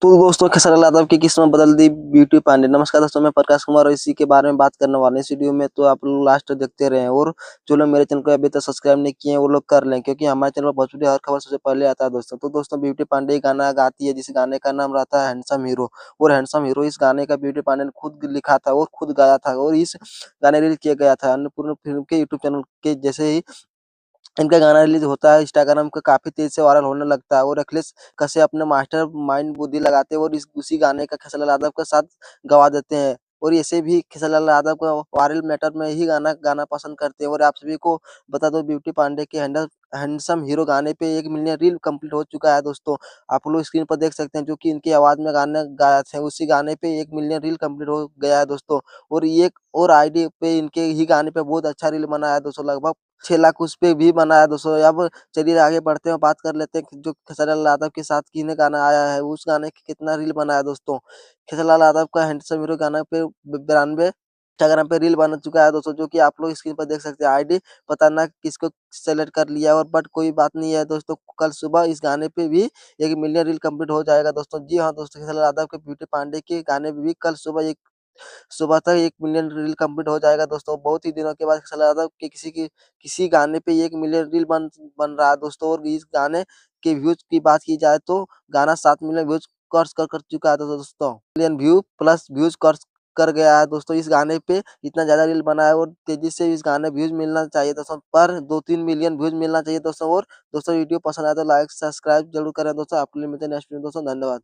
तो दोस्तों कैसा लगा था आपकी किस्मत बदल दी ब्यूटी पांडे। नमस्कार दोस्तों, मैं प्रकाश कुमार और इसी के बारे में बात करने वाले हैं इस वीडियो में। तो आप लोग लास्ट तक देखते रहें और जो लोग मेरे चैनल को अभी तक सब्सक्राइब नहीं किए हैं वो लोग कर लें, क्योंकि हमारे चैनल पर भोजपुरी हर खबर सबसे पहले आता है दोस्तों। तो दोस्तों ब्यूटी पांडे गाना गाती है जिस गाने का नाम रहता है हैंडसम हीरो। और हैंडसम हीरो इस गाने का ब्यूटी पांडे ने खुद लिखा था और खुद गाया था, और इस गाने रिलीज किया गया था अन्नपूर्णा फिल्म के यूट्यूब चैनल के। जैसे ही इनका गाना रिलीज होता है इंस्टाग्राम पे काफ़ी तेज़ी से वायरल होने लगता है, और अखिलेश कश्यप अपने मास्टर माइंड बुद्धि लगाते हैं और इस उसी गाने का खेसारी लाल यादव के साथ गवा देते हैं। और ऐसे भी खेसारी लाल यादव को वायरल मैटर में ही गाना गाना पसंद करते हैं। और आप सभी को बता दो, ब्यूटी पांडे के हैंडसम हीरो गाने पे 1 मिलियन रील कंप्लीट हो चुका है दोस्तों। आप लोग स्क्रीन पर देख सकते हैं, जो कि इनकी आवाज़ में गाना गाया थे, उसी गाने पे 1 मिलियन रील कंप्लीट हो गया है दोस्तों। और ये एक और आईडी पे इनके ही गाने पे बहुत अच्छा रील बना है दोस्तों, लगभग 6 लाख उस पे भी बना है दोस्तों। अब चलिए आगे बढ़ते हैं, बात कर लेते हैं कि जो खेसारी लाल यादव के साथ किन्हें गाना आया है, उस गाने की कितना रील बना है दोस्तों। खेसारी लाल यादव का हैंडसम हीरो गाना पे 92 इंस्टाग्राम पे रील बन चुका है दोस्तों, जो कि आप लोग स्क्रीन पर देख सकते हैं। आईडी पता ना किसको सेलेक्ट कर लिया, और बट कोई बात नहीं है दोस्तों, कल सुबह इस गाने पे भी 1 मिलियन रील कंप्लीट हो जाएगा दोस्तों। जी हाँ दोस्तों, खेसारी लाल यादव के ब्यूटी पांडे के गाने पे भी कल सुबह तक 1 मिलियन रील कंप्लीट हो जाएगा दोस्तों। बहुत ही दिनों के बाद खेसारी लाल यादव के किसी गाने पे 1 मिलियन रील बन बन रहा है दोस्तों। और इस गाने के व्यूज़ की बात की जाए तो गाना 7 मिलियन व्यूज़ क्रॉस कर चुका है दोस्तों। Million view plus views cross कर गया है दोस्तों इस गाने पे। इतना ज़्यादा रील बना है, और तेज़ी से इस गाने व्यूज़ मिलना चाहिए दोस्तों, पर 2-3 मिलियन व्यूज़ मिलना चाहिए दोस्तों। और दोस्तों वीडियो पसंद आए तो लाइक सब्सक्राइब ज़रूर करें दोस्तों। आपके लिए मिलते हैं नेक्स्ट वीडियो दोस्तों, धन्यवाद।